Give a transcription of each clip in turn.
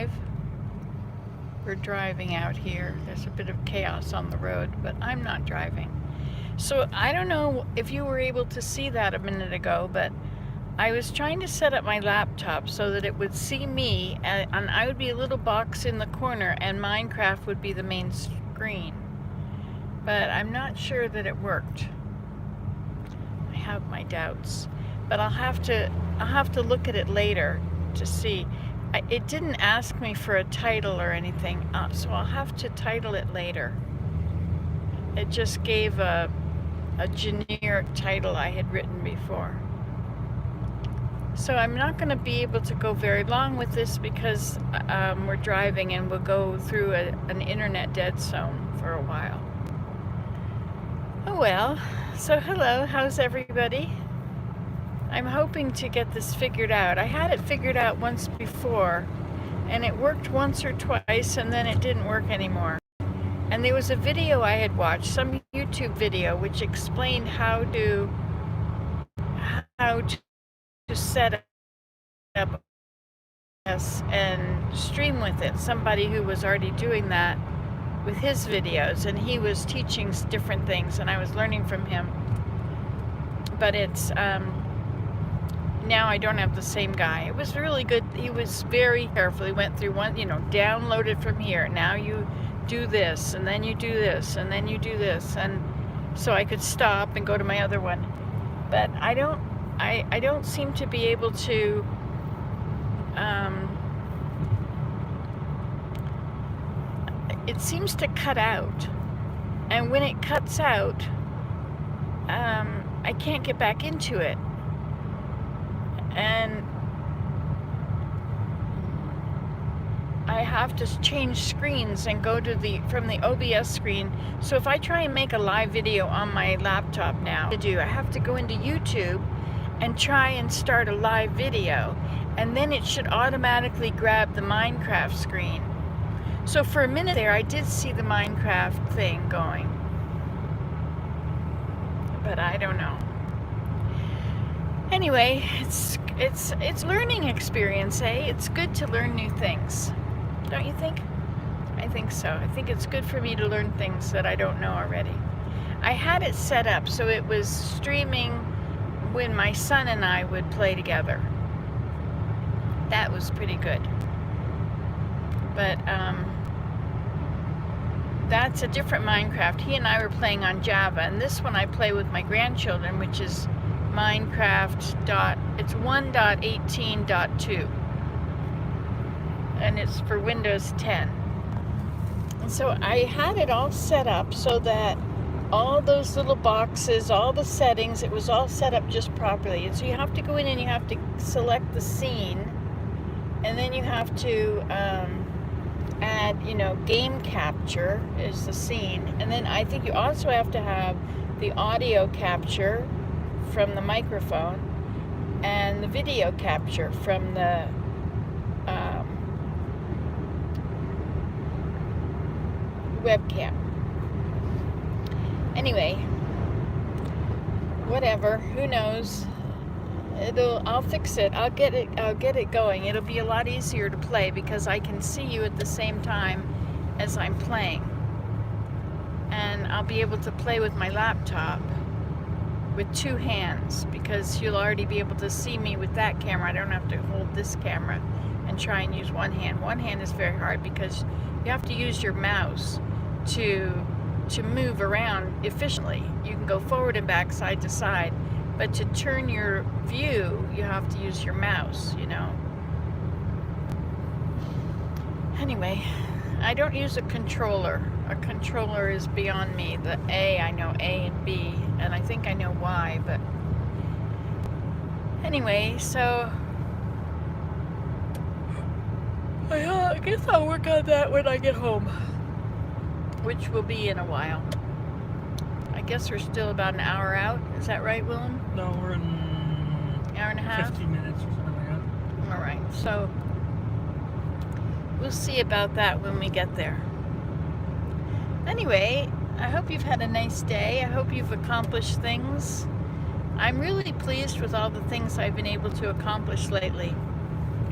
drive. We're driving out here. There's a bit of chaos on the road, but I'm not driving. So I don't know if you were able to see that a minute ago, but I was trying to set up my laptop so that it would see me, and I would be a little box in the corner and Minecraft would be the main screen. But I'm not sure that it worked. I have my doubts, but I'll have to look at it later to see. It didn't ask me for a title or anything, so I'll have to title it later. It just gave a generic title I had written before. So I'm not going to be able to go very long with this because we're driving and we'll go through an internet dead zone for a while. Oh well, so hello, how's everybody? I'm hoping to get this figured out. I had it figured out once before and it worked once or twice and then it didn't work anymore. And there was a video I had watched, some YouTube video, which explained how to set up OBS and stream with it. Somebody who was already doing that with his videos, and he was teaching different things, and I was learning from him. But it's now I don't have the same guy. It was really good. He was very careful. He went through one, download it from here. Now you do this, and then you do this, and then you do this, and so I could stop and go to my other one. But I don't seem to be able to it seems to cut out, and when it cuts out I can't get back into it, and I have to change screens and go to from the OBS screen. So if I try and make a live video on my laptop now, I have to go into YouTube and try and start a live video, and then it should automatically grab the Minecraft screen. So for a minute there I did see the Minecraft thing going, but I don't know. Anyway, it's learning experience, eh? It's good to learn new things. Don't you think? I think so. I think it's good for me to learn things that I don't know already. I had it set up so it was streaming when my son and I would play together. That was pretty good. But that's a different Minecraft. He and I were playing on Java, and this one I play with my grandchildren, which is Minecraft. It's 1.18.2. And it's for Windows 10. And so I had it all set up so that all those little boxes, all the settings, it was all set up just properly. And so you have to go in and you have to select the scene, and then you have to add, game capture is the scene, and then I think you also have to have the audio capture from the microphone and the video capture from the webcam. Anyway, whatever, who knows? I'll fix it. I'll get it going. It'll be a lot easier to play because I can see you at the same time as I'm playing. And I'll be able to play with my laptop with two hands because you'll already be able to see me with that camera. I don't have to hold this camera and try and use one hand. One hand is very hard because you have to use your mouse to move around efficiently. You can go forward and back, side to side, but to turn your view, you have to use your mouse, Anyway, I don't use a controller. A controller is beyond me. The A, I know A and B, and I think I know why, but anyway, so I guess I'll work on that when I get home, which will be in a while. I guess we're still about an hour out. Is that right, Willem? No, we're in hour and a half? 15 minutes or something like that. All right, so we'll see about that when we get there. Anyway, I hope you've had a nice day. I hope you've accomplished things. I'm really pleased with all the things I've been able to accomplish lately.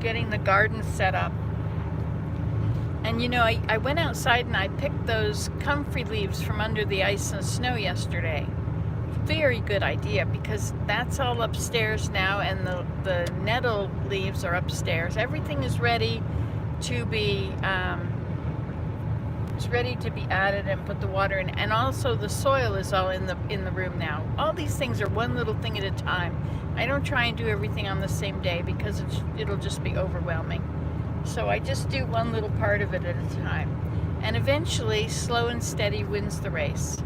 Getting the garden set up And you know, I went outside and I picked those comfrey leaves from under the ice and snow yesterday. Very good idea, because that's all upstairs now, and the nettle leaves are upstairs. Everything is ready to be added and put the water in, and also the soil is all in the room now. All these things are one little thing at a time. I don't try and do everything on the same day because it'll just be overwhelming. So I just do one little part of it at a time, and eventually slow and steady wins the race.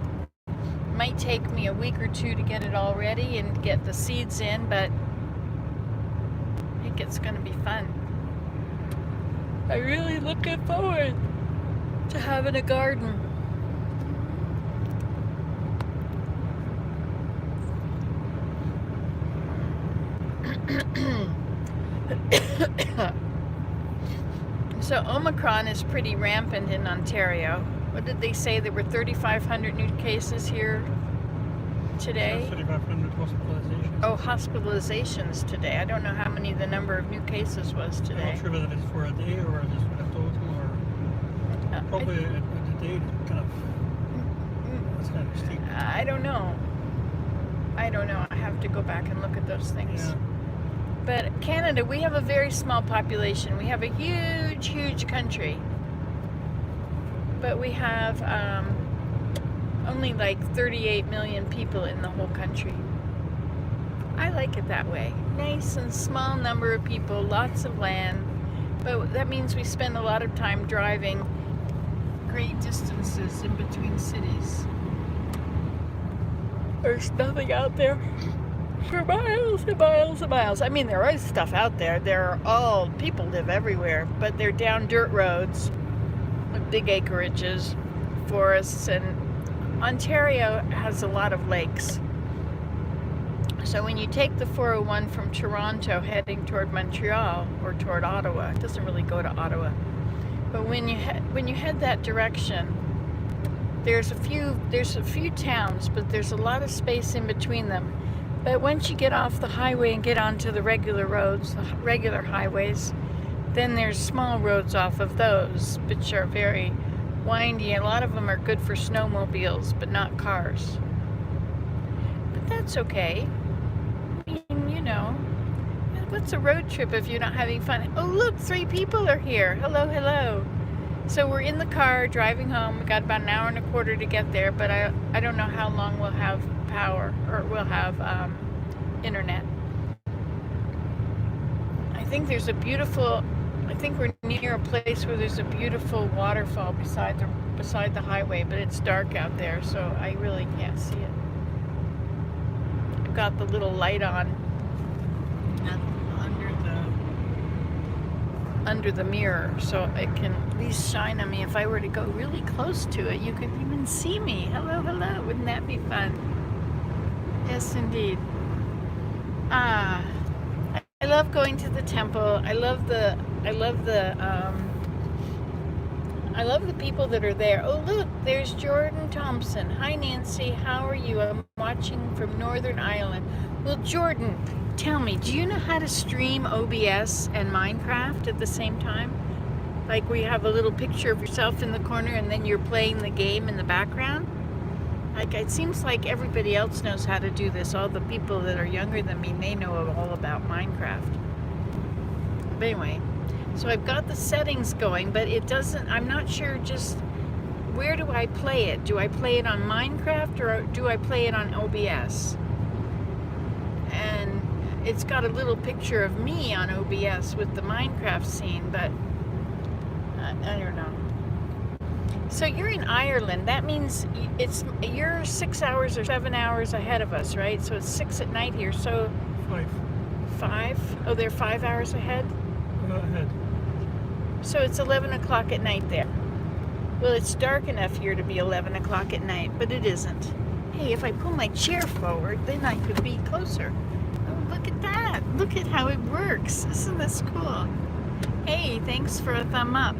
It might take me a week or two to get it all ready and get the seeds in, but I think it's going to be fun. I'm really looking forward to having a garden. So Omicron is pretty rampant in Ontario. What did they say? There were 3,500 new cases here today? 3,500 hospitalizations. Oh, hospitalizations today. I don't know how many the number of new cases was I'm today. not sure whether it's for a day or just for a total, or probably a day it's kind of steep. I don't know. I have to go back and look at those things. Yeah. But Canada, we have a very small population. We have a huge, huge country. But we have only like 38 million people in the whole country. I like it that way. Nice and small number of people, lots of land. But that means we spend a lot of time driving great distances in between cities. There's nothing out there for miles and miles and miles. I mean, there is stuff out there. People live everywhere, but they're down dirt roads with big acreages, forests, and Ontario has a lot of lakes. So when you take the 401 from Toronto heading toward Montreal or toward Ottawa, it doesn't really go to Ottawa, but when you head that direction, there's a few towns, but there's a lot of space in between them. But once you get off the highway and get onto the regular roads, the regular highways, then there's small roads off of those, which are very windy. A lot of them are good for snowmobiles, but not cars. But that's okay. I mean, you know, what's a road trip if you're not having fun? Oh, look, 3 people are here. Hello, hello. So we're in the car driving home. We got about an hour and a quarter to get there, but I don't know how long we'll have power, or we'll have internet. I think we're near a place where there's a beautiful waterfall beside the highway, but it's dark out there, so I really can't see it. I've got the little light on under the mirror, so it can at least shine on me. If I were to go really close to it, you could even see me. Hello, hello. Wouldn't that be fun? Yes, indeed. I love going to the temple. I love the people that are there. Oh, look, there's Jordan Thompson. Hi, Nancy. How are you? I'm watching from Northern Ireland. Well, Jordan, tell me, do you know how to stream OBS and Minecraft at the same time? Like, we have a little picture of yourself in the corner and then you're playing the game in the background? Like, it seems like everybody else knows how to do this. All the people that are younger than me, they know all about Minecraft. But anyway, so I've got the settings going, but it doesn't, I'm not sure just where do I play it? Do I play it on Minecraft or do I play it on OBS? And it's got a little picture of me on OBS with the Minecraft scene, but I don't know. So you're in Ireland. That means you're 6 hours or 7 hours ahead of us, right? So it's 6 at night here. So 5? Oh, they're 5 hours ahead? Ahead. So it's 11 o'clock at night there. Well, it's dark enough here to be 11 o'clock at night, but it isn't. Hey, if I pull my chair forward, then I could be closer. Oh, look at that. Look at how it works. Isn't this cool? Hey, thanks for a thumb up.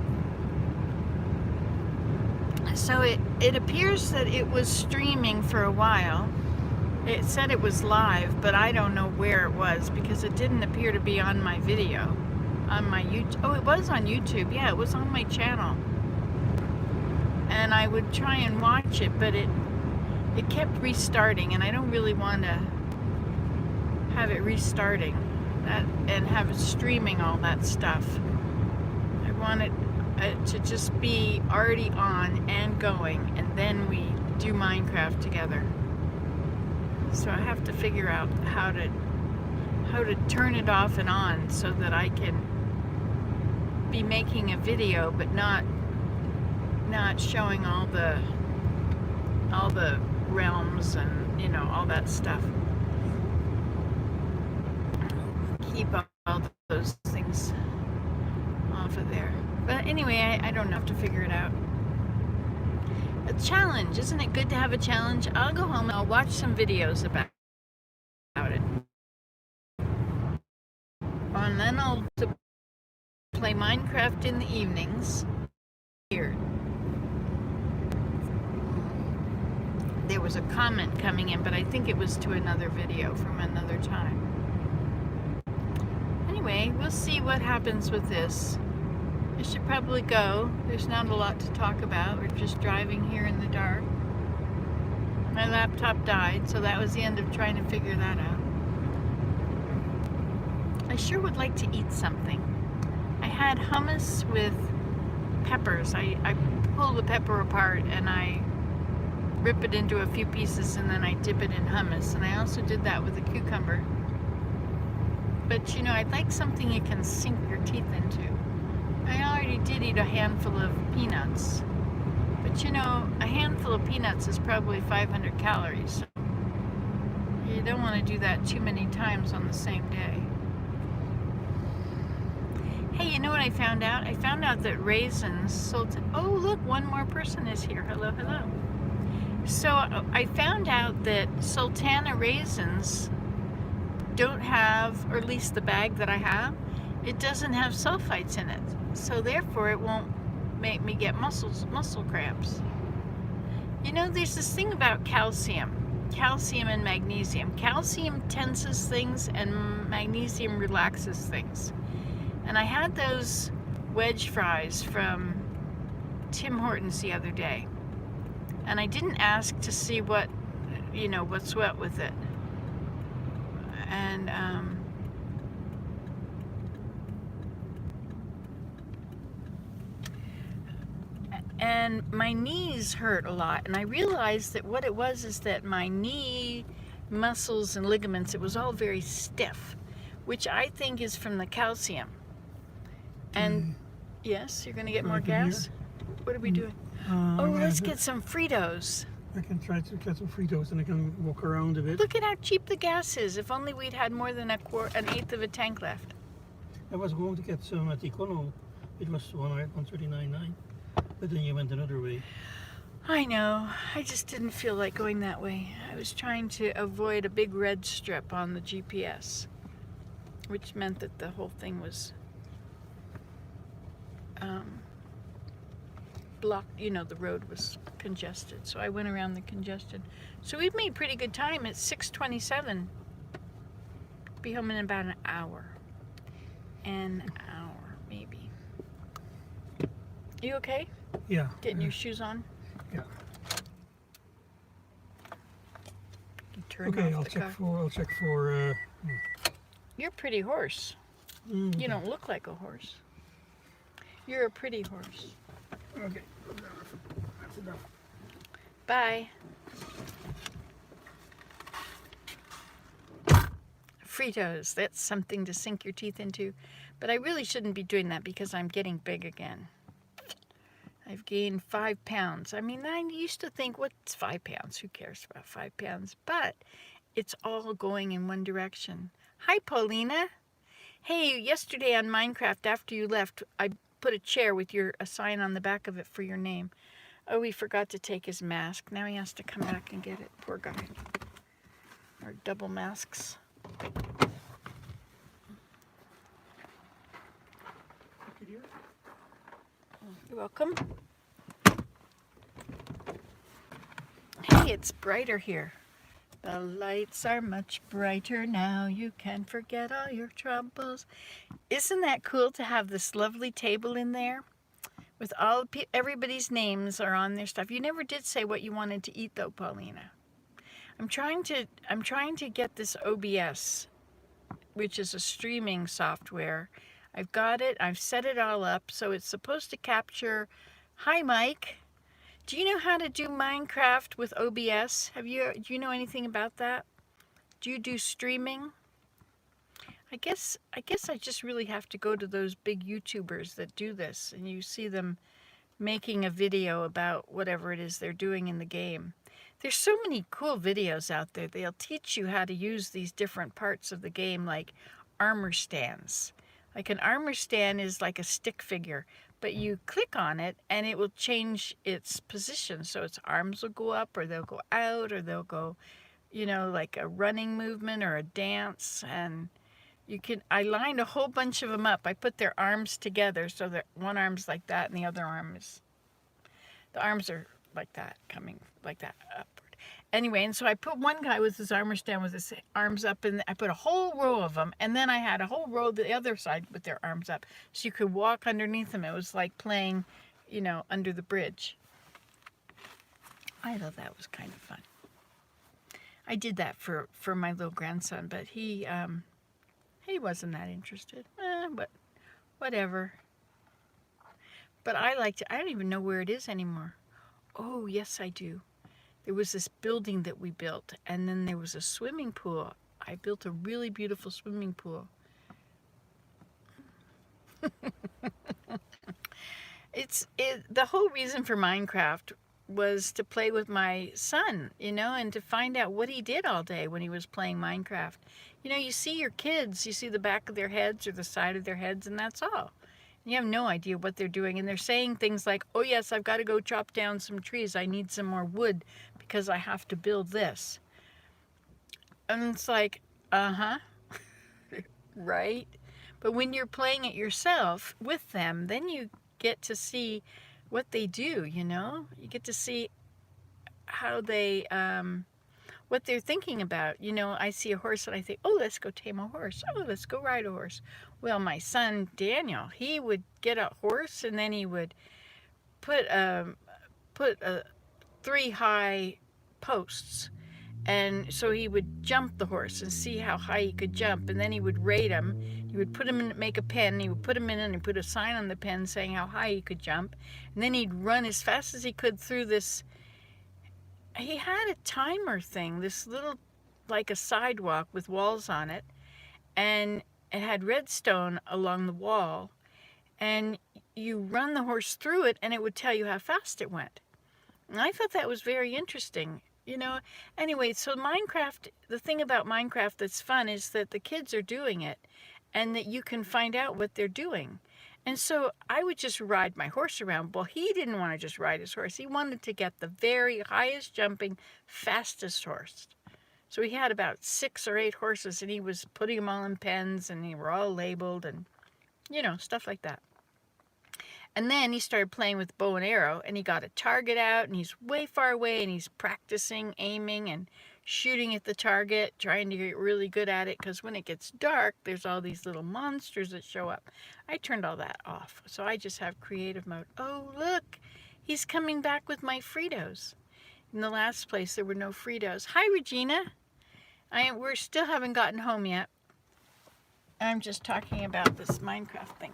So it appears that it was streaming for a while. It said it was live, but I don't know where it was because it didn't appear to be on my video. on my YouTube. Oh, it was on YouTube. Yeah, it was on my channel. And I would try and watch it, but it kept restarting, and I don't really want to have it restarting and have it streaming all that stuff. I want it to just be already on and going, and then we do Minecraft together. So I have to figure out how to turn it off and on so that I can be making a video, but not showing all the realms and, you know, all that stuff. Keep all those things off of there. But anyway, I don't have to figure it out. A challenge, isn't it good to have a challenge? I'll go home and I'll watch some videos about it. And then I'll play Minecraft in the evenings. Here. There was a comment coming in, but I think it was to another video from another time. Anyway, we'll see what happens with this. I should probably go. There's not a lot to talk about. We're just driving here in the dark. My laptop died, so that was the end of trying to figure that out. I sure would like to eat something. I had hummus with peppers. I pull the pepper apart and I rip it into a few pieces and then I dip it in hummus. And I also did that with a cucumber. But you know, I'd like something you can sink your teeth into. I already did eat a handful of peanuts. But you know, a handful of peanuts is probably 500 calories. So you don't want to do that too many times on the same day. Hey, you know what I found out? I found out that raisins, oh look, one more person is here. Hello, hello. So I found out that sultana raisins don't have, or at least the bag that I have, it doesn't have sulfites in it. So therefore it won't make me get muscle cramps. You know, there's this thing about calcium and magnesium. Calcium tenses things and magnesium relaxes things. And I had those wedge fries from Tim Hortons the other day. And I didn't ask to see what, you know, what's what with it. And my knees hurt a lot, and I realized that what it was is that my knee muscles and ligaments, it was all very stiff, which I think is from the calcium. And yes, you're going to get more gas? What are we doing? Oh, let's get some Fritos. I can try to get some Fritos and I can walk around a bit. Look at how cheap the gas is. If only we'd had more than an eighth of a tank left. I was going to get some at Econo. It was 139.9, but then you went another way. I know. I just didn't feel like going that way. I was trying to avoid a big red strip on the GPS, which meant that the whole thing was blocked. You know, the road was congested, so I went around the congestion. So we've made pretty good time. It's 6:27. Be home in about an hour. An hour, maybe. You okay? Yeah. Getting your shoes on? Yeah. You turn Okay, off I'll the check car. for. You're a pretty horse. You don't look like a horse. You're a pretty horse. Okay. Bye. Fritos, that's something to sink your teeth into. But I really shouldn't be doing that because I'm getting big again. I've gained 5 pounds. I mean, I used to think, what's 5 pounds? Who cares about 5 pounds? But it's all going in one direction. Hi, Paulina. Hey, yesterday on Minecraft, after you left, I put a chair with a sign on the back of it for your name. Oh, he forgot to take his mask. Now he has to come back and get it. Poor guy. Or double masks. You're welcome. Hey, it's brighter here. The lights are much brighter now. You can forget all your troubles. Isn't that cool to have this lovely table in there with all everybody's names are on their stuff? You never did say what you wanted to eat though, Paulina. I'm trying to get this OBS, which is a streaming software. I've got it. I've set it all up so it's supposed to capture. Hi, Mike. Do you know how to do Minecraft with OBS? Do you know anything about that? Do you do streaming? I guess I just really have to go to those big YouTubers that do this, and you see them making a video about whatever it is they're doing in the game. There's so many cool videos out there. They'll teach you how to use these different parts of the game, like armor stands. Like an armor stand is like a stick figure, but you click on it and it will change its position. So its arms will go up, or they'll go out, or they'll go, like a running movement or a dance. And I lined a whole bunch of them up. I put their arms together so that one arm's like that and the other the arms are like that, coming like that upward. Anyway, and so I put one guy with his armor stand with his arms up, and I put a whole row of them, and then I had a whole row the other side with their arms up, so you could walk underneath them. It was like playing, under the bridge. I thought that was kind of fun. I did that for my little grandson, but he wasn't that interested. But whatever. But I liked it. I don't even know where it is anymore. Oh, yes, I do. There was this building that we built, and then there was a swimming pool. I built a really beautiful swimming pool. The whole reason for Minecraft was to play with my son, and to find out what he did all day when he was playing Minecraft. You see your kids, you see the back of their heads or the side of their heads, and that's all. You have no idea what they're doing, and they're saying things like, oh yes, I've got to go chop down some trees. I need some more wood because I have to build this. And it's like, right? But when you're playing it yourself with them, then you get to see what they do, You get to see how they, what they're thinking about. I see a horse and I think, oh, let's go tame a horse. Oh, let's go ride a horse. Well, my son, Daniel, he would get a horse and then he would put 3 high posts. And so he would jump the horse and see how high he could jump. And then he would rate him. He would put him in, make a pen. He would put him in and put a sign on the pen saying how high he could jump. And then he'd run as fast as he could through this. He had a timer thing, this little, like a sidewalk with walls on it. And it had redstone along the wall. And you run the horse through it and it would tell you how fast it went. And I thought that was very interesting. Anyway, so Minecraft, the thing about Minecraft that's fun is that the kids are doing it and that you can find out what they're doing. And so I would just ride my horse around. Well, he didn't want to just ride his horse. He wanted to get the very highest jumping, fastest horse. So he had about 6 or 8 horses, and he was putting them all in pens, and they were all labeled and, stuff like that. And then he started playing with bow and arrow, and he got a target out, and he's way far away, and he's practicing aiming and shooting at the target, trying to get really good at it, because when it gets dark, there's all these little monsters that show up. I turned all that off, so I just have creative mode. Oh, look, he's coming back with my Fritos. In the last place, there were no Fritos. Hi, Regina. We're still haven't gotten home yet. I'm just talking about this Minecraft thing.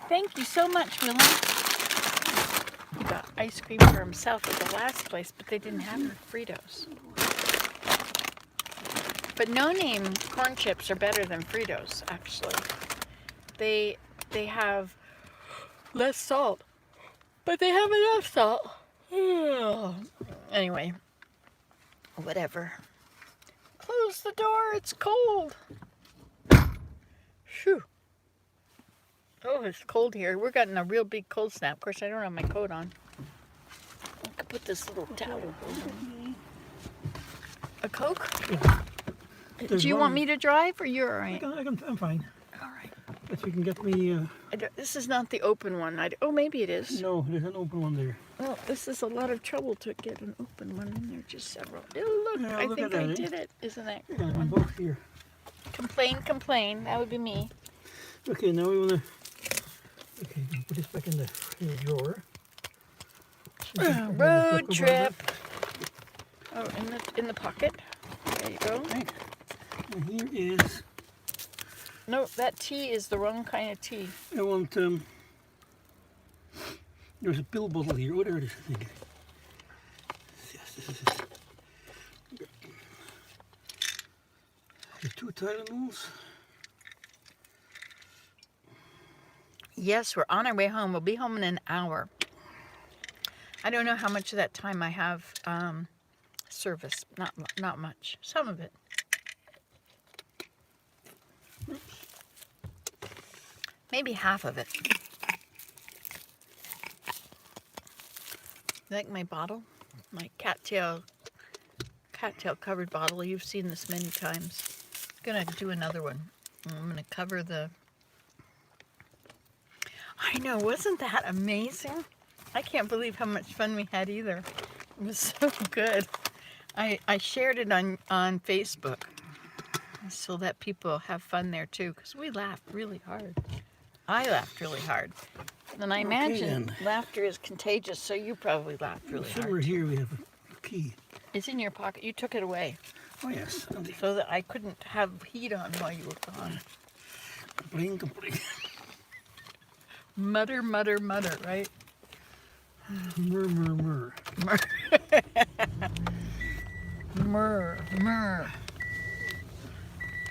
Thank you so much, Willem. He got ice cream for himself at the last place, but they didn't have Fritos. But no-name corn chips are better than Fritos, actually. They have less salt, but they have enough salt. Anyway, whatever. Close the door, it's cold. Phew. Oh, it's cold here. We're getting a real big cold snap. Of course, I don't have my coat on. I could put this little towel on. A Coke? Yeah. Do you want me to drive, or you're all right? I'm fine. All right. If you can get me... This is not the open one. Oh, maybe it is. No, there's an open one there. Well, this is a lot of trouble to get an open one in there. Just several. Oh, look. Yeah, I look think at I that, did it. Isn't that Yeah, one? both here. Complain. That would be me. Okay, now we wanna. Okay, put this back in the drawer. Road trip. Oh, in the pocket. There you go. Right. And here is. No, that tea is the wrong kind of tea. I want. There's a pill bottle here. Oh, there it is. I think. Yes, this is it. The 2 Tylenols. Yes, we're on our way home. We'll be home in an hour. I don't know how much of that time I have service. Not much. Some of it. Maybe half of it. Like my bottle, my cattail covered bottle. You've seen this many times. I'm gonna do another one. I'm gonna cover the. I know, wasn't that amazing? I can't believe how much fun we had either. It was so good. I shared it on Facebook so that people have fun there too, because we laughed really hard. I laughed really hard. And I imagine laughter is contagious, so you probably laughed really hard. Somewhere here we have a key. It's in your pocket. You took it away. Oh yes. So that I couldn't have heat on while you were gone. Complain. Mutter, mutter, mutter, right? Murr. Murr.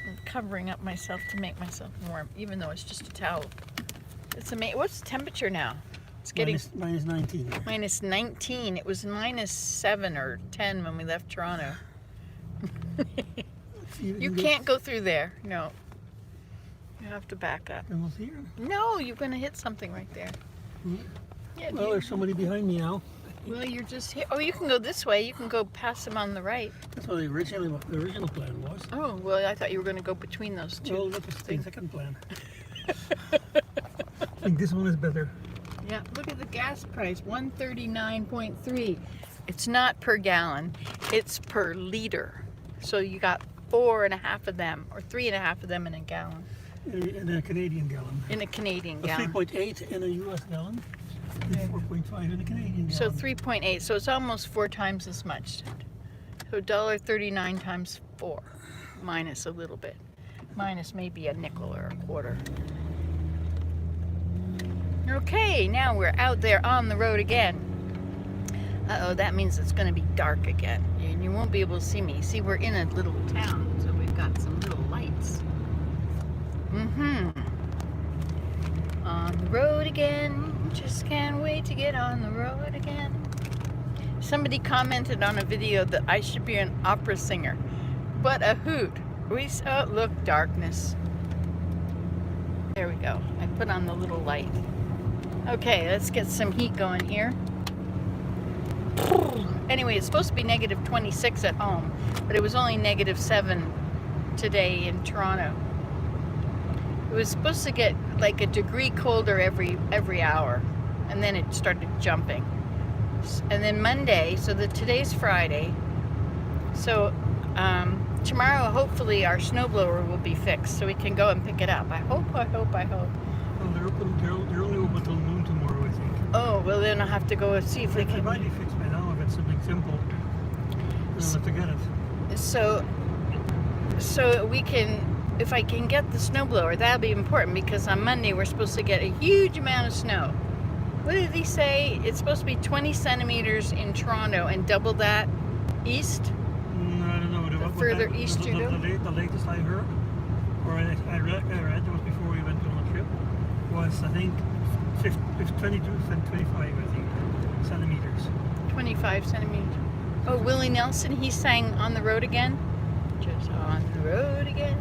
I'm covering up myself to make myself warm, even though it's just a towel. It's amazing. What's the temperature now? It's getting minus 19. minus 19. It was minus 7 or 10 when we left Toronto. You can't go through there. No. You have to back up. And what's here? No, you're going to hit something right there. Yeah, Well, there's somebody behind me now. well, you're just here. Oh, you can go this way. You can go past them on the right. That's what the original plan was. Oh, well, I thought you were going to go between those two. Well, that was the second plan. I think this one is better. Yeah, look at the gas price, 139.3. It's not per gallon, it's per liter. So you got 4.5 of them, or 3.5 of them in a gallon. In a Canadian gallon. In a Canadian A gallon. 3.8 in a US gallon. And 4.5 in a Canadian So gallon. 3.8, so it's almost 4 times as much. So $1.39 times 4, minus a little bit. Minus maybe a nickel or a quarter. Okay, now we're out there on the road again. Uh-oh, that means it's going to be dark again. And you won't be able to see me. See, we're in a little town, so we've got some little lights. On the road again. Just can't wait to get on the road again. Somebody commented on a video that I should be an opera singer. What a hoot. We saw, look, darkness. There we go. I put on the little light. Okay, let's get some heat going here. Anyway, it's supposed to be negative 26 at home, but it was only negative 7 today in Toronto. It was supposed to get like a degree colder every hour, and then it started jumping. And then Monday, so today's Friday, so tomorrow hopefully our snowblower will be fixed so we can go and pick it up. I hope. Well, they're only open till noon tomorrow, I think. Oh, well then I'll have to go and see if they It can. might be fixed by now if it's something simple. I'll have to get it. So we can, if I can get the snowblower, that'll be important because on Monday we're supposed to get a huge amount of snow. What did he say? It's supposed to be 20 centimeters in Toronto and double that east? I don't know. The further east you go? The latest I heard, or I read, it was before we went on the trip, was I think 22 and 25, I think, centimeters. 25 centimeters. Oh, Willie Nelson, he sang On the Road Again. Just on the road again.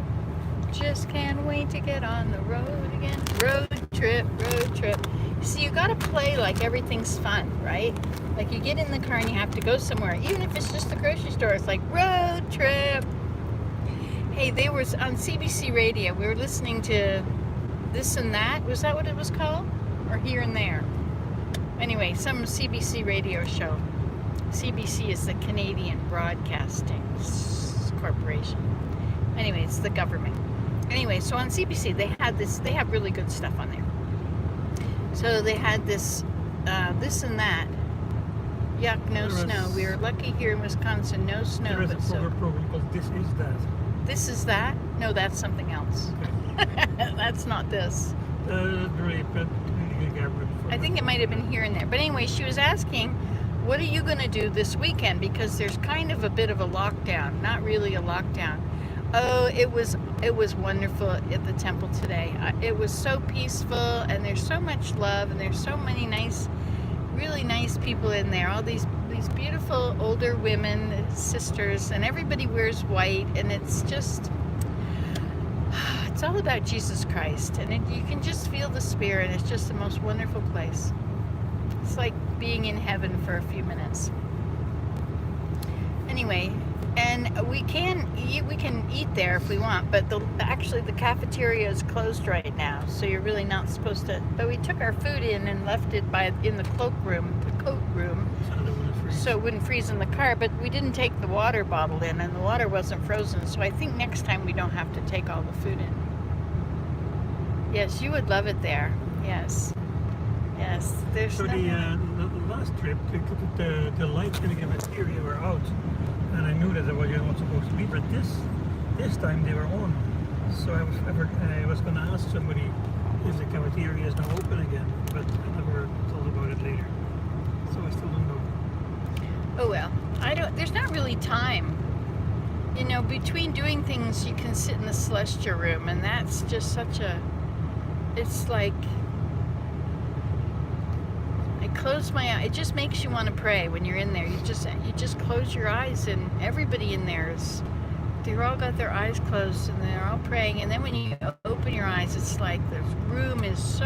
Just can't wait to get on the road again. Road trip, road trip. See, you gotta play like everything's fun, right? Like you get in the car and you have to go somewhere. Even if it's just the grocery store, it's like road trip. Hey, they were on CBC radio. We were listening to This and That. Was that what it was called? Or Here and There? Anyway, some CBC radio show. CBC is the Canadian Broadcasting Corporation. Anyway, it's the government. Anyway, so on CBC they had this. They have really good stuff on there. So they had this, this and that. Yuck, no snow. We are lucky here in Wisconsin, no snow. There is a But so program called This Is That. this is that? No, that's something else. That's not this. I think it might have been here and there. But anyway, she was asking, what are you going to do this weekend? Because there's kind of a bit of a lockdown. Not really a lockdown. Oh, it was wonderful at the temple today. It was so peaceful, and there's so much love, and there's so many nice, really nice people in there. All these beautiful older women, sisters, and everybody wears white, and it's just, it's all about Jesus Christ, and you can just feel the Spirit. It's just the most wonderful place. It's like being in heaven for a few minutes. Anyway, and we can eat there if we want, but actually the cafeteria is closed right now, so you're really not supposed to. But we took our food in and left it in the coat room, so it wouldn't freeze in the car. But we didn't take the water bottle in, and the water wasn't frozen. So I think next time we don't have to take all the food in. Yes, you would love it there. Yes. Yes, there's so the last trip, the lights in the cafeteria were out, and I knew that they were not supposed to be. But this time they were on, so I was going to ask somebody if the cafeteria is now open again, but I never thought about it later, so I still don't know. Oh well, I don't. There's not really time. You know, between doing things, you can sit in the celestial room, and that's just such a. It's like. Close my eye. It just makes you want to pray when you're in there. You just close your eyes, and everybody in there they're all got their eyes closed, and they're all praying. And then when you open your eyes, it's like the room is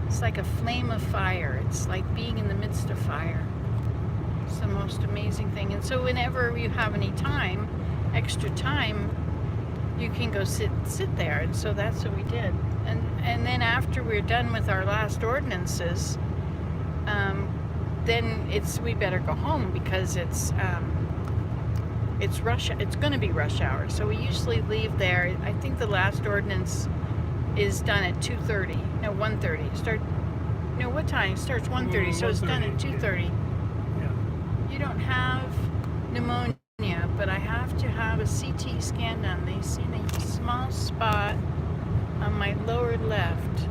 it's like a flame of fire. It's like being in the midst of fire. It's the most amazing thing. And so whenever you have any time, extra time, you can go sit there. And so that's what we did. And then after we're done with our last ordinances, then we better go home because it's going to be rush hour. So we usually leave there. I think the last ordinance is done at 2:30. No, 1:30. What time? It starts 1:30. So it's done at 2:30. Yeah. You don't have pneumonia, but I have to have a CT scan done. They see a small spot on my lower left.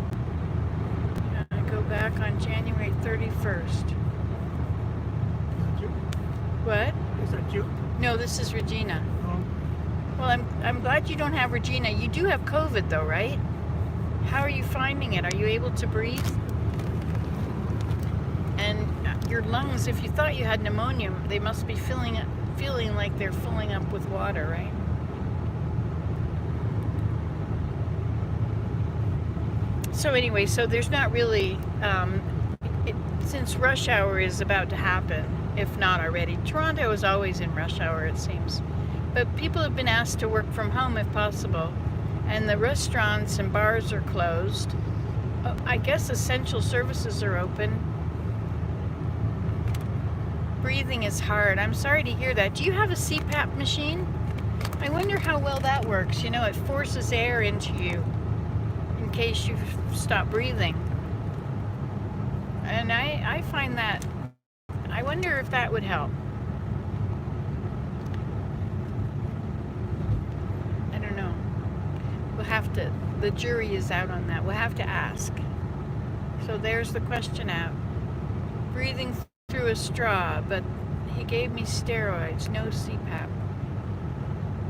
I go back on January 31st. What? Is that you? No, this is Regina. Oh. Well, I'm glad you don't have Regina. You do have COVID though, right? How are you finding it? Are you able to breathe? And your lungs, if you thought you had pneumonia, they must be feeling like they're filling up with water, right? So anyway, so there's not really, since rush hour is about to happen, if not already. Toronto is always in rush hour, it seems. But people have been asked to work from home if possible. And the restaurants and bars are closed. I guess essential services are open. Breathing is hard. I'm sorry to hear that. Do you have a CPAP machine? I wonder how well that works. You know, it forces air into you in case you stop breathing. And I find that, I wonder if that would help. I don't know. We'll have to, the jury is out on that. We'll have to ask. So there's the question out. Breathing through a straw, but he gave me steroids, no CPAP.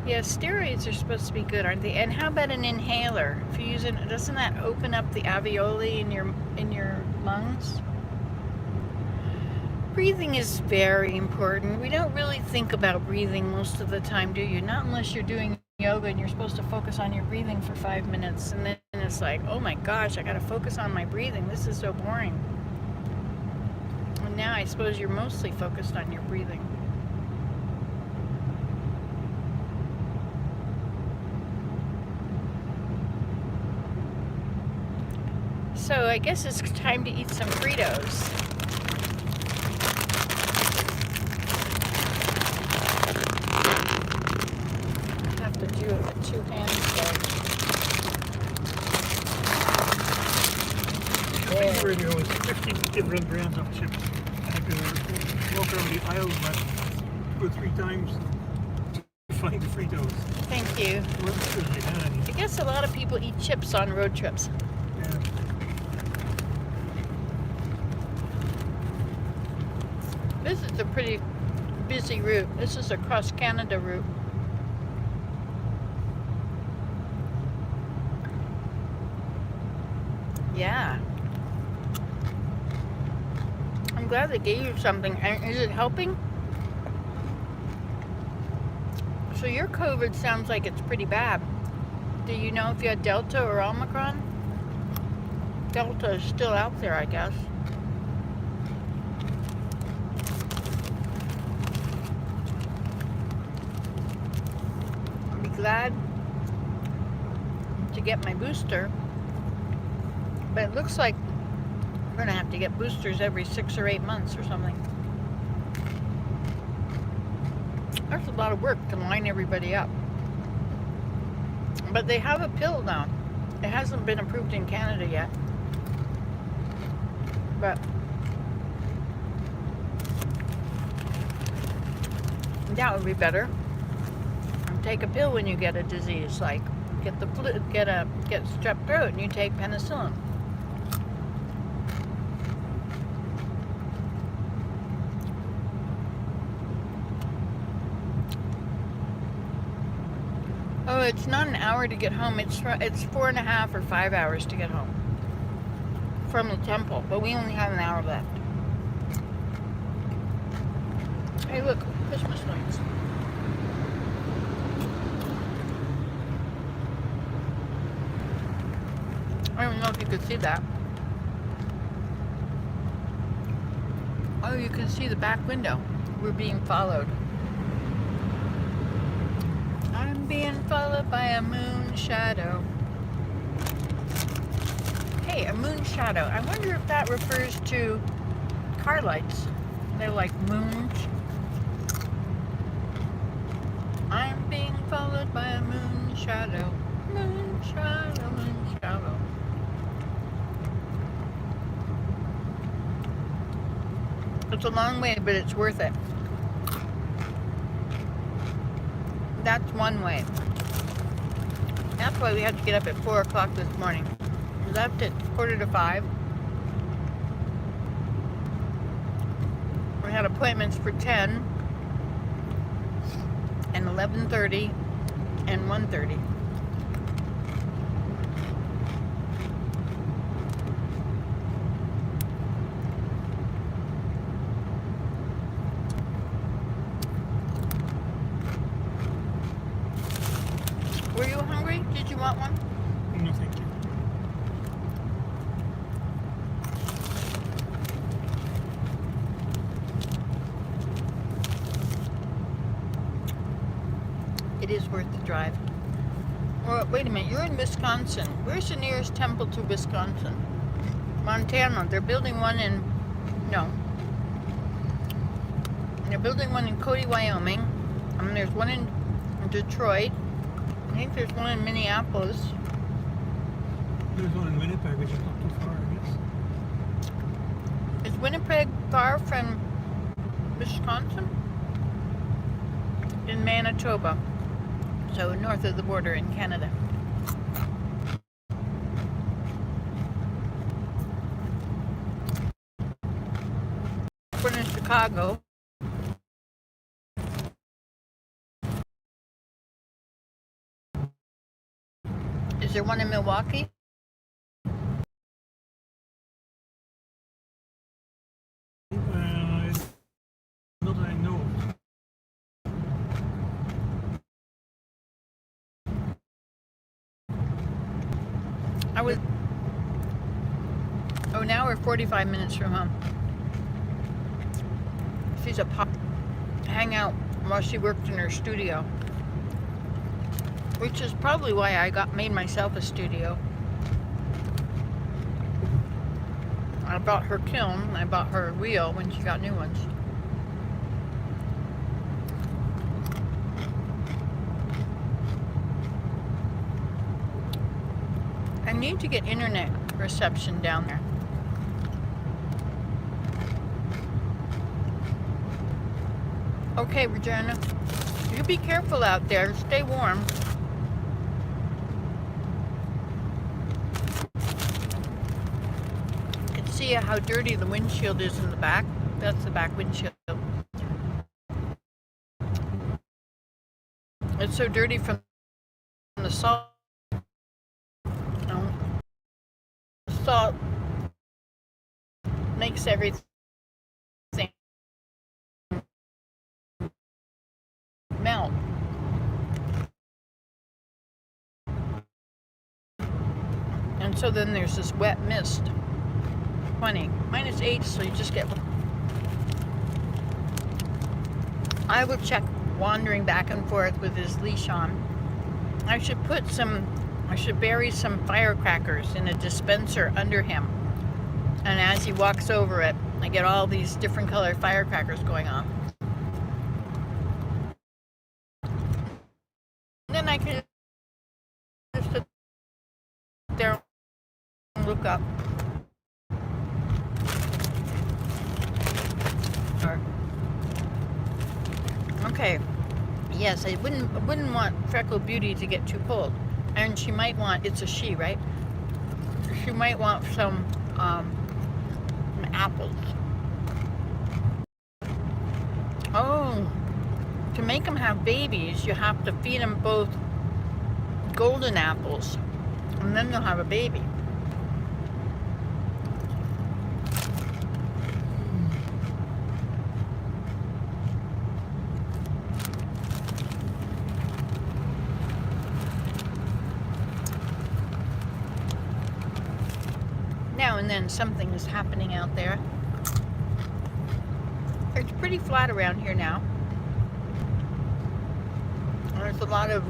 Yeah, steroids are supposed to be good, aren't they? And how about an inhaler? If you use it, doesn't that open up the alveoli in your lungs? Breathing is very important. We don't really think about breathing most of the time, do you? Not unless you're doing yoga and you're supposed to focus on your breathing for 5 minutes, and then it's like, oh my gosh, I gotta focus on my breathing. This is so boring. And now I suppose you're mostly focused on your breathing. So I guess it's time to eat some Fritos. I have to do it with 2 hands though. swear there was 50 different brands of chips. I had to walk around the aisles like 2 or 3 times to find the Fritos. Thank you. Weren't sure they had any. I guess a lot of people eat chips on road trips. Yeah. This is a pretty busy route. This is a cross Canada route. Yeah. I'm glad they gave you something. And is it helping? So your COVID sounds like it's pretty bad. Do you know if you had Delta or Omicron? Delta is still out there, I guess. I'll be glad to get my booster. But it looks like we're going to have to get boosters every 6 or 8 months or something. That's a lot of work to line everybody up. But they have a pill now. It hasn't been approved in Canada yet. But that would be better. And take a pill when you get a disease, like get the flu, get strep throat, and you take penicillin. Oh, it's not an hour to get home. It's 4.5 or 5 hours to get home from the temple, but we only have an hour left. Hey, look, Christmas lights. I don't know if you could see that. Oh, you can see the back window. We're being followed. I'm being followed by a moon shadow. Hey, a moon shadow. I wonder if that refers to car lights. They're like moons. I'm being followed by a moon shadow. Moon shadow, moon shadow. It's a long way, but it's worth it. That's one way. That's why we had to get up at 4 o'clock this morning. We left at 4:45. We had appointments for 10 and 11:30 and 1:30. Were you hungry? Did you want one? No, thank you. It is worth the drive. Well, wait a minute, you're in Wisconsin. Where's the nearest temple to Wisconsin? Montana. They're building one in... No. They're building one in Cody, Wyoming. There's one in Detroit. I think there's one in Minneapolis. There's one in Winnipeg, which is not too far, I guess. Is Winnipeg far from Wisconsin? In Manitoba. So north of the border in Canada. One in Chicago. Is there one in Milwaukee? Not that I know of. Oh, now we're 45 minutes from home. She's a pop hang out while she worked in her studio. Which is probably why I made myself a studio. I bought her kiln, I bought her wheel when she got new ones. I need to get internet reception down there. Okay, Regina, you be careful out there. Stay warm. You can see how dirty the windshield is in the back. That's the back windshield. It's so dirty from the salt. The salt makes everything melt. And so then there's this wet mist. 20. -8, so you just get... I would check wandering back and forth with his leash on. I should bury some firecrackers in a dispenser under him. And as he walks over it, I get all these different colored firecrackers going on. And then I can just sit there and look up. Okay. Yes, I wouldn't want Freckle Beauty to get too cold. And she might want, it's a she, right? She might want some apples. Oh, to make them have babies, you have to feed them both golden apples, and then they'll have a baby. Now and then something is happening out there. It's pretty flat around here now. There's a lot of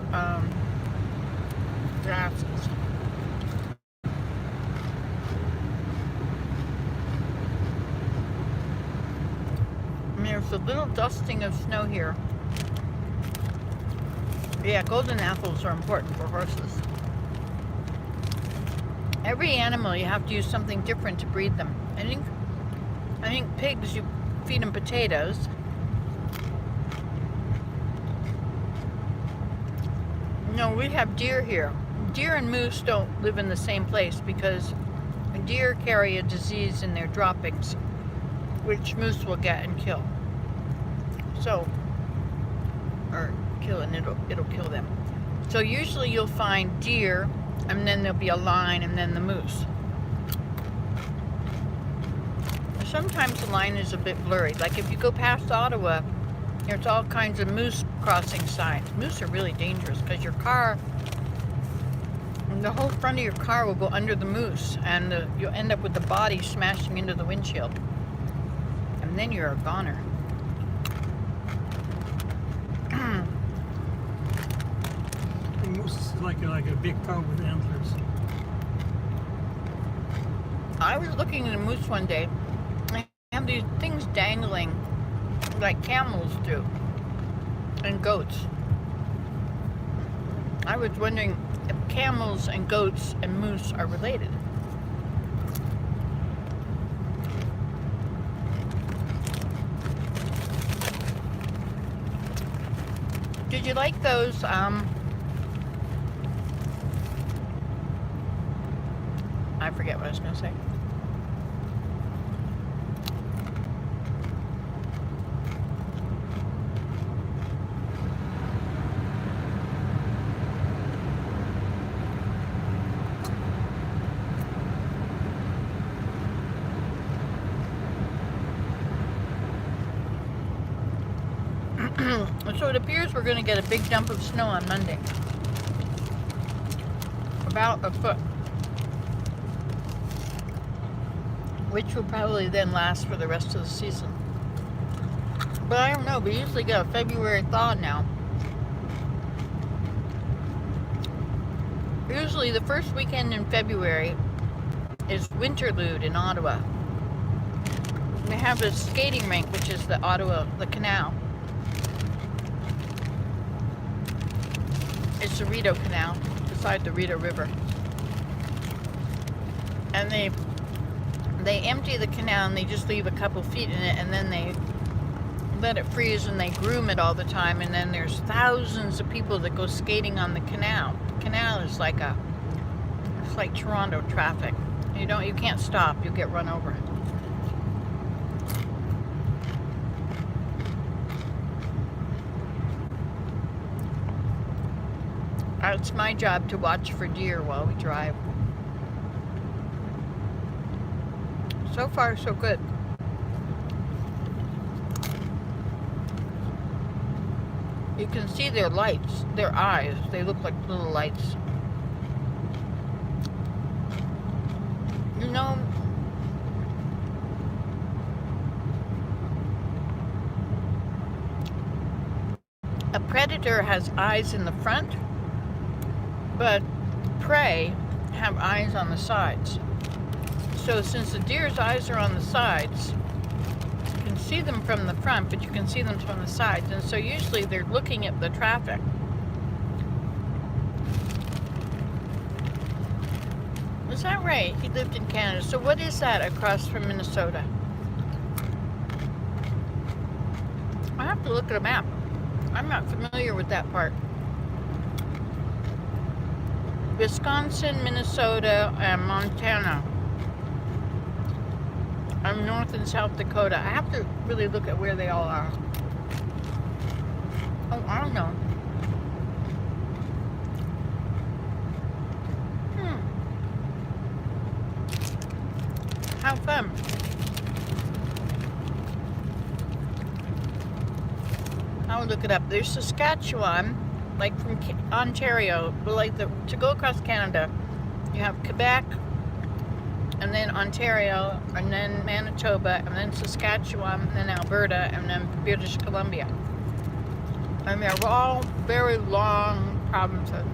grasses. And there's a little dusting of snow here. Yeah, golden apples are important for horses. Every animal, you have to use something different to breed them. I think pigs, you feed them potatoes. No, we have deer here. Deer and moose don't live in the same place because deer carry a disease in their droppings, which moose will get and kill. So, or kill, and it'll kill them. So usually you'll find deer, and then there'll be a line, and then the moose. Sometimes the line is a bit blurry. Like if you go past Ottawa, there's all kinds of moose crossing signs. Moose are really dangerous because your car, the whole front of your car will go under the moose, and you'll end up with the body smashing into the windshield. And then you're a goner. Moose is like a big cow with antlers. I was looking at a moose one day. They have these things dangling like camels do, and goats. I was wondering if camels and goats and moose are related. Did you like those I forget what I was going to say. So it appears we're going to get a big dump of snow on Monday. About a foot. Which will probably then last for the rest of the season. But I don't know, we usually get a February thaw now. Usually the first weekend in February is Winterlude in Ottawa. They have a skating rink, which is the canal. It's the Rideau Canal, beside the Rideau River. And they empty the canal and they just leave a couple feet in it, and then let it freeze and they groom it all the time, and then there's thousands of people that go skating on the canal. The canal is like it's like Toronto traffic. You can't stop, you'll get run over. It's my job to watch for deer while we drive. So far, so good. You can see their lights, their eyes. They look like little lights. You know, a predator has eyes in the front, but prey have eyes on the sides. So since the deer's eyes are on the sides, you can see them from the front, but you can see them from the sides. And so usually they're looking at the traffic. Is that right? He lived in Canada. So what is that across from Minnesota? I have to look at a map. I'm not familiar with that part. Wisconsin, Minnesota, and Montana. I'm North and South Dakota. I have to really look at where they all are. Oh, I don't know. How fun. I'll look it up. There's Saskatchewan, like from Ontario, but like to go across Canada, you have Quebec, and then Ontario, and then Manitoba, and then Saskatchewan, and then Alberta, and then British Columbia. And they're all very long provinces.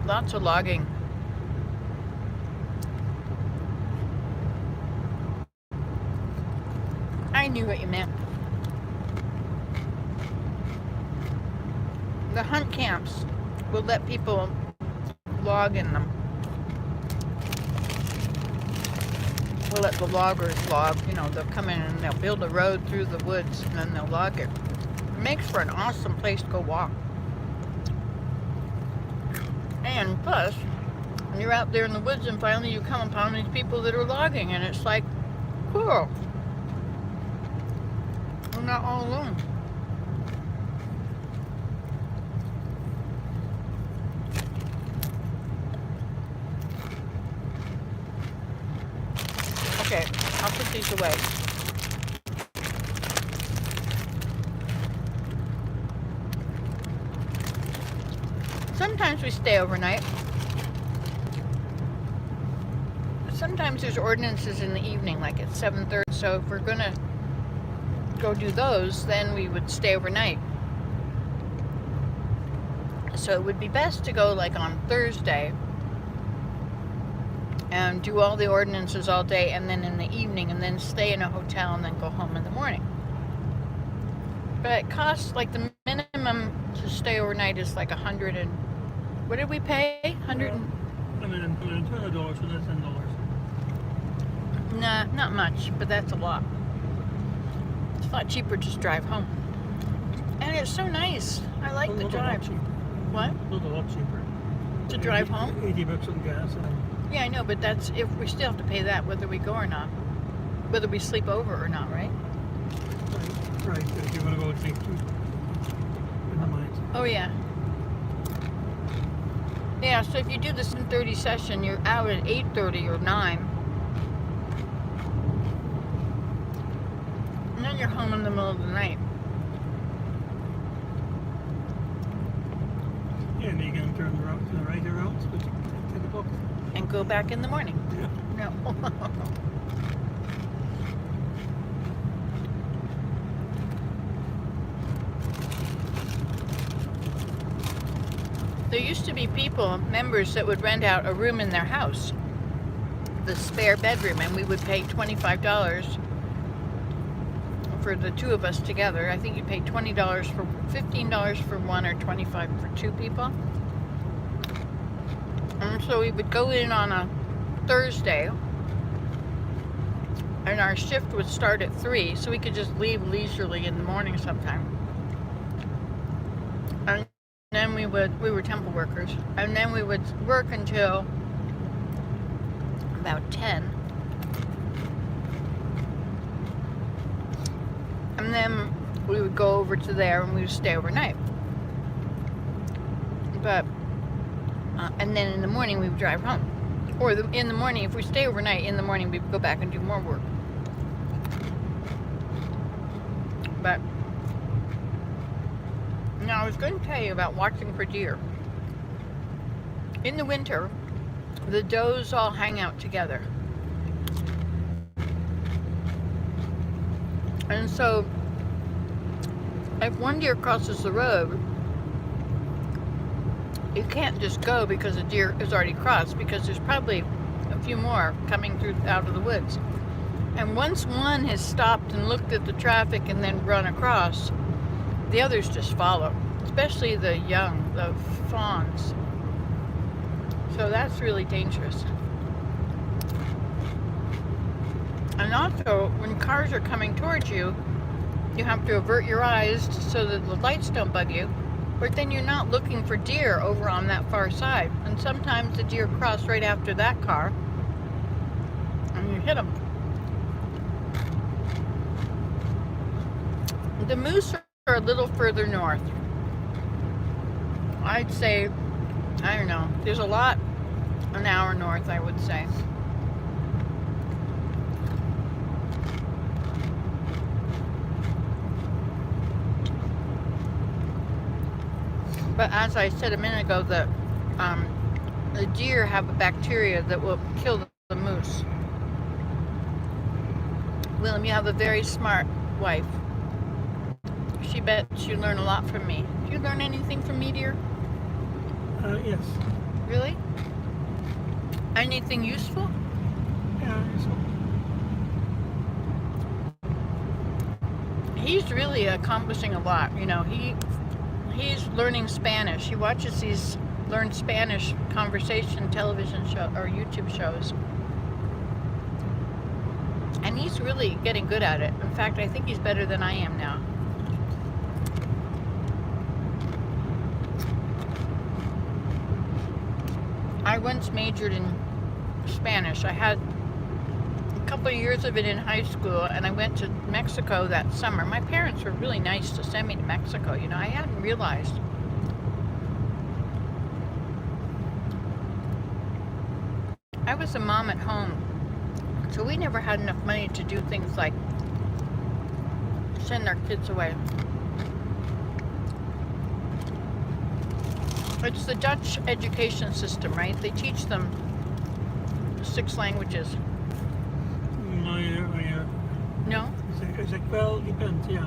Lots of logging. I knew what you meant. The hunt camps will let people log in them. We'll let the loggers log. You know, they'll come in and they'll build a road through the woods and then they'll log it. It makes for an awesome place to go walk. And plus, when you're out there in the woods and finally you come upon these people that are logging, and it's like, cool. We're not all alone. Okay, I'll put these away. Sometimes we stay overnight. Sometimes there's ordinances in the evening, like at 7:30. So if we're gonna go do those, then we would stay overnight. So it would be best to go like on Thursday and do all the ordinances all day, and then in the evening, and then stay in a hotel and then go home in the morning. But it costs, like, the minimum to stay overnight is like $100 and what did we pay? $120 for that $10. Nah, not much, but that's a lot. It's a lot cheaper to just drive home. And it's so nice. I like the drive. What? A lot cheaper. To drive home? $80 on gas. Yeah, I know, but that's if we still have to pay that whether we go or not. Whether we sleep over or not, right? Right, if you want to go take two in the mines. Oh, yeah. Yeah, so if you do the 7:30 session, you're out at 8:30 or 9. And then you're home in the middle of the night. Yeah, and you can turn to the right around to the book. And go back in the morning. Yeah. No. There used to be members that would rent out a room in their house, the spare bedroom, and we would pay $25 for the two of us together. I think you pay $15 for one, or $25 for two people. And so we would go in on a Thursday, and our shift would start at 3, so we could just leave leisurely in the morning sometime. And then we were temple workers, and then we would work until about 10. And then we would go over to there and we would stay overnight. But, and then in the morning we would drive home. Or in the morning, if we stay overnight, in the morning we would go back and do more work. But, now I was going to tell you about watching for deer. In the winter, the does all hang out together. And so, if one deer crosses the road, you can't just go because a deer is already crossed, because there's probably a few more coming through out of the woods. And once one has stopped and looked at the traffic and then run across, the others just follow, especially the young, the fawns. So that's really dangerous. And also, when cars are coming towards you, you have to avert your eyes so that the lights don't bug you. But then you're not looking for deer over on that far side. And sometimes the deer cross right after that car, and you hit them. The moose are a little further north. I'd say, I don't know, there's a lot an hour north, I would say. But as I said a minute ago, the deer have a bacteria that will kill the moose. Willem, you have a very smart wife. She bets you learn a lot from me. Do you learn anything from me, dear? Yes. Really? Anything useful? Yeah, useful. He's really accomplishing a lot. You know, he's learning Spanish. He watches these learn Spanish conversation television show or YouTube shows. And he's really getting good at it. In fact, I think he's better than I am now. I once majored in Spanish. I had a couple of years of it in high school, and I went to Mexico that summer. My parents were really nice to send me to Mexico. You know, I hadn't realized. I was a mom at home, so we never had enough money to do things like send our kids away. It's the Dutch education system, right? They teach them 6 languages. No? It's like, well, depends, yeah.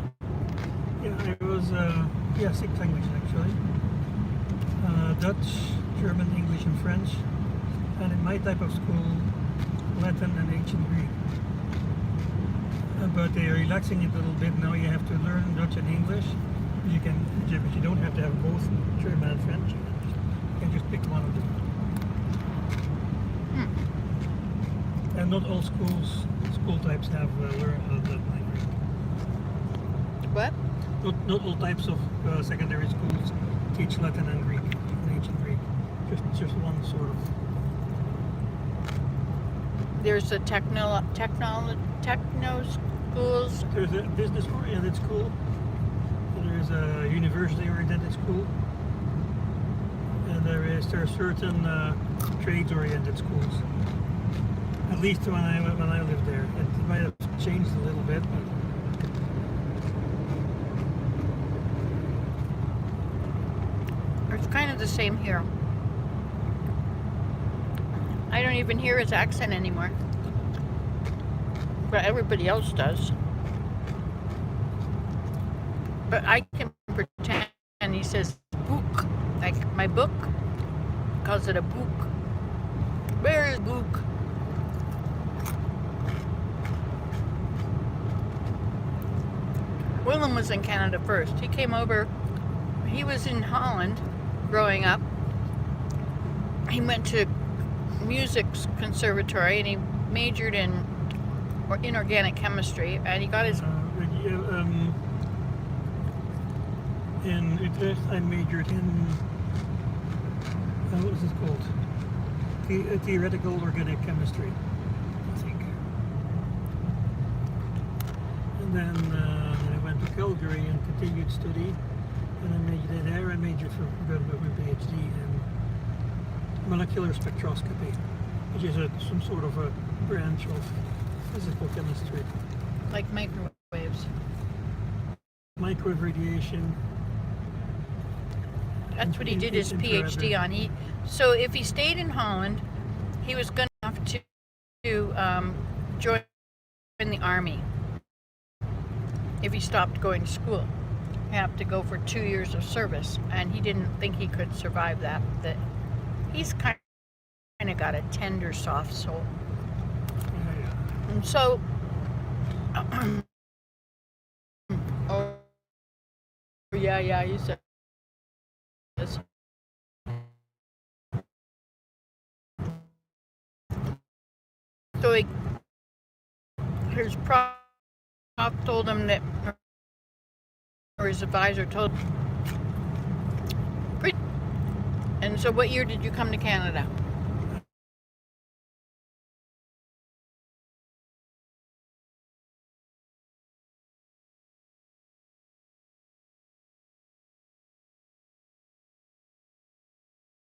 Yeah, I was, 6 languages actually. Dutch, German, English and French. And in my type of school, Latin and ancient Greek. But they are relaxing it a little bit. Now you have to learn Dutch and English. But you don't have to have both German and French. You can just pick one of them. And not all school types have learned that language. What? Not all types of secondary schools teach Latin and Greek, and ancient Greek. Just one sort of. There's a techno schools. There's a business-oriented school. There's a university-oriented school. And there are certain trades-oriented schools. At least when I lived there. It might have changed a little bit, but It's kind of the same here. I don't even hear his accent anymore. But everybody else does. But I can pretend he says book. Like my book. Calls it a book. Where is book? Willem was in Canada first. He came over. He was in Holland growing up. He went to music conservatory, and he majored in inorganic chemistry, and he got his in Utrecht, I majored in what was it called? Theoretical organic chemistry, I think. And then I went to Calgary and continued study, and I majored there. I majored for my PhD in molecular spectroscopy, which is some sort of a branch of physical chemistry. like microwaves. Microwave radiation. That's what he did his PhD on. So if he stayed in Holland, he was going to have to join the army. If he stopped going to school, he'd have to go for 2 years of service, and he didn't think he could survive that. He's kind of got a tender, soft soul. Yeah. And so, oh yeah, you said this. So his prof told him that, or his advisor told him. And so what year did you come to Canada?